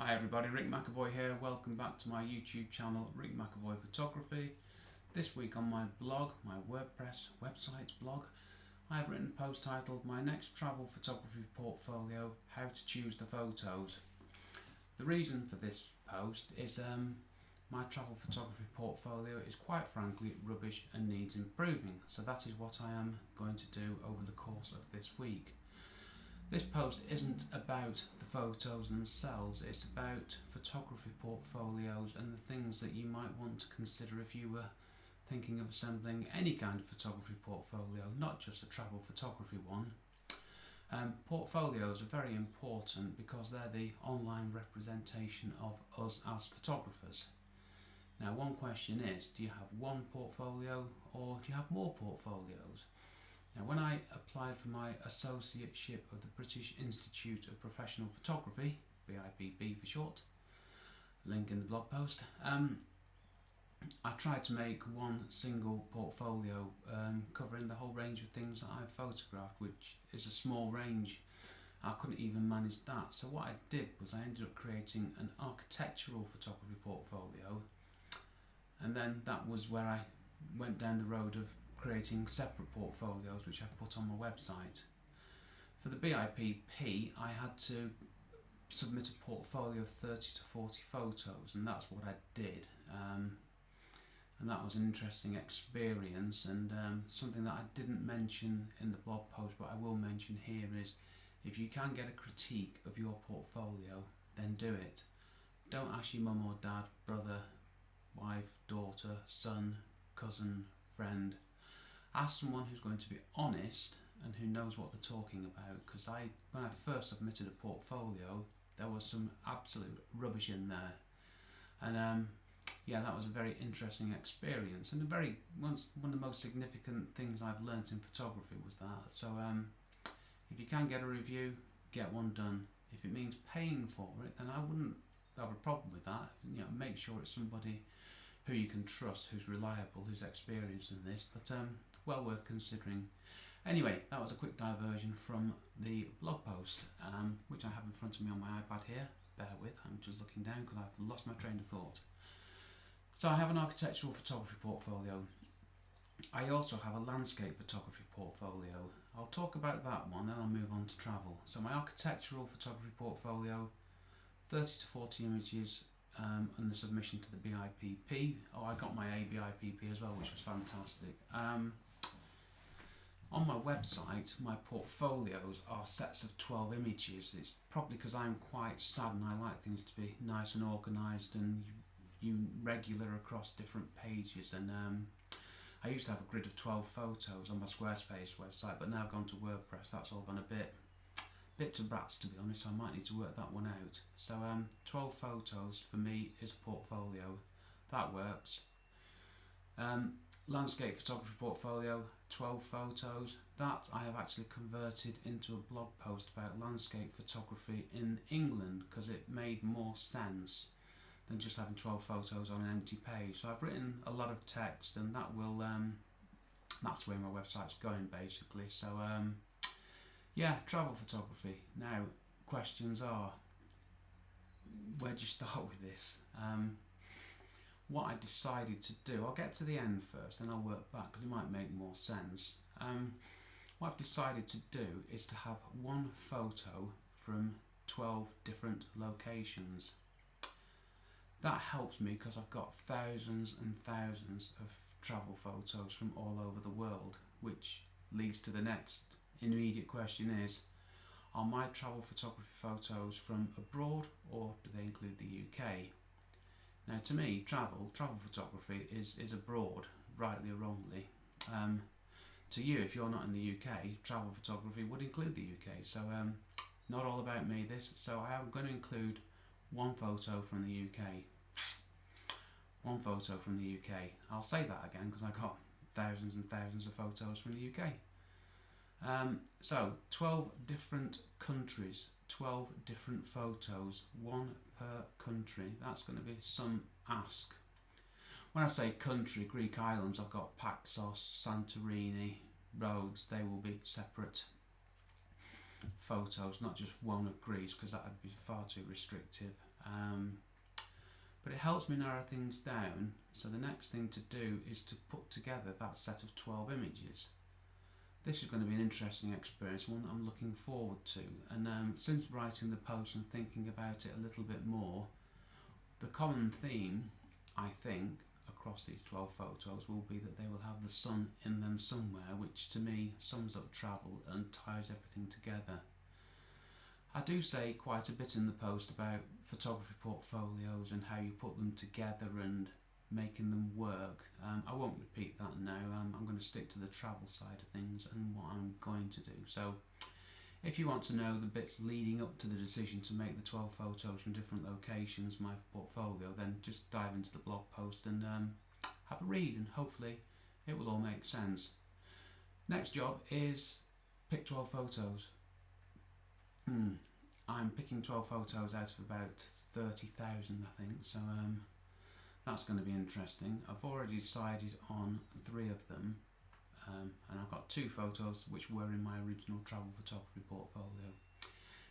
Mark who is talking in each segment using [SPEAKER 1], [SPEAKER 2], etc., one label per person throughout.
[SPEAKER 1] Hi everybody, Rick McAvoy here. Welcome back to my YouTube channel, Rick McAvoy Photography. This week on my blog, my WordPress website blog, I have written a post titled My Next Travel Photography Portfolio, How to Choose the Photos. The reason for this post is my travel photography portfolio is quite frankly rubbish and needs improving. So that is what I am going to do over the course of this week. This post isn't about the photos themselves, it's about photography portfolios and the things that you might want to consider if you were thinking of assembling any kind of photography portfolio, not just a travel photography one. Portfolios are very important because they're the online representation of us as photographers. Now, one question is, do you have one portfolio or do you have more portfolios? Now, when I applied for my associateship of the British Institute of Professional Photography, BIPP for short, link in the blog post, I tried to make one single portfolio covering the whole range of things that I've photographed, which is a small range. I couldn't even manage that. So what I did was I ended up creating an architectural photography portfolio, and then that was where I went down the road of creating separate portfolios which I put on my website. For the BIPP I had to submit a portfolio of 30 to 40 photos, and that's what I did, and that was an interesting experience, and something that I didn't mention in the blog post but I will mention here is, if you can get a critique of your portfolio, then do it. Don't ask your mum or dad, brother, wife, daughter, son, cousin, friend. Ask someone who's going to be honest and who knows what they're talking about, because when I first submitted a portfolio there was some absolute rubbish in there, and yeah, that was a very interesting experience, and one of the most significant things I've learnt in photography was that. So if you can get a review, get one done. If it means paying for it, then I wouldn't have a problem with that. Make sure it's somebody who you can trust, who's reliable, who's experienced in this, but well worth considering. Anyway, that was a quick diversion from the blog post, which I have in front of me on my iPad here. Bear with, I'm just looking down because I've lost my train of thought. So I have an architectural photography portfolio. I also have a landscape photography portfolio. I'll talk about that one, then I'll move on to travel. So my architectural photography portfolio, 30 to 40 images, and the submission to the BIPP. Oh, I got my ABIPP as well, which was fantastic. On my website, my portfolios are sets of 12 images. It's probably because I'm quite sad and I like things to be nice and organised and you regular across different pages, and I used to have a grid of 12 photos on my Squarespace website, but now I've gone to WordPress. That's all gone a bit to brats, to be honest. I might need to work that one out. So 12 photos for me is a portfolio. That works. Landscape photography portfolio, 12 photos. That I have actually converted into a blog post about landscape photography in England, because it made more sense than just having 12 photos on an empty page. So I've written a lot of text, and that will that's where my website's going basically. So yeah, travel photography. Now, questions are, where do you start with this? What I decided to do, I'll get to the end first and I'll work back because it might make more sense. What I've decided to do is to have one photo from 12 different locations. That helps me because I've got thousands and thousands of travel photos from all over the world, which leads to the next immediate question is, are my travel photography photos from abroad or do they include the UK? Now, to me, travel photography is abroad, rightly or wrongly. To you, if you're not in the UK, travel photography would include the UK. So not all about me this, so I am going to include one photo from the UK. One photo from the UK. I'll say that again because I got thousands and thousands of photos from the UK. So 12 different countries, 12 different photos, one per country. That's going to be some ask. When I say country, Greek islands, I've got Paxos, Santorini, Rhodes. They will be separate photos, not just one of Greece, because that would be far too restrictive. But it helps me narrow things down, so the next thing to do is to put together that set of 12 images. This is going to be an interesting experience, one that I'm looking forward to, and since writing the post and thinking about it a little bit more, the common theme, I think, across these 12 photos will be that they will have the sun in them somewhere, which to me sums up travel and ties everything together. I do say quite a bit in the post about photography portfolios and how you put them together and making them work. I won't repeat that now. I'm going to stick to the travel side of things and what I'm going to do. So if you want to know the bits leading up to the decision to make the 12 photos from different locations, my portfolio, then just dive into the blog post and have a read, and hopefully it will all make sense. Next job is pick 12 photos. I'm picking 12 photos out of about 30,000, I think, so that's going to be interesting. I've already decided on 3 of them, and I've got 2 photos which were in my original travel photography portfolio.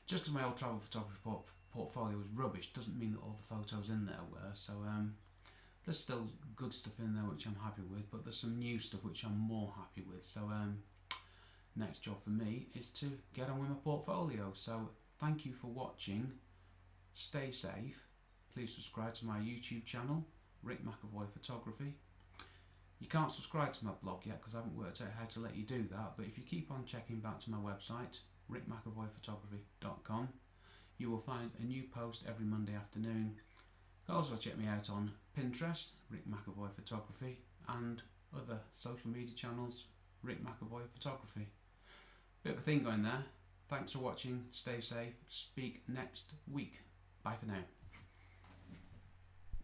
[SPEAKER 1] Just because my old travel photography portfolio was rubbish doesn't mean that all the photos in there were, so there's still good stuff in there which I'm happy with, but there's some new stuff which I'm more happy with. So next job for me is to get on with my portfolio. So thank you for watching. Stay safe. Please subscribe to my YouTube channel, Rick McAvoy Photography. You can't subscribe to my blog yet because I haven't worked out how to let you do that, but if you keep on checking back to my website, rickmcavoyphotography.com, you will find a new post every Monday afternoon. You can also check me out on Pinterest, Rick McAvoy Photography, and other social media channels, Rick McAvoy Photography. Bit of a thing going there. Thanks for watching. Stay safe. Speak next week. Bye for now.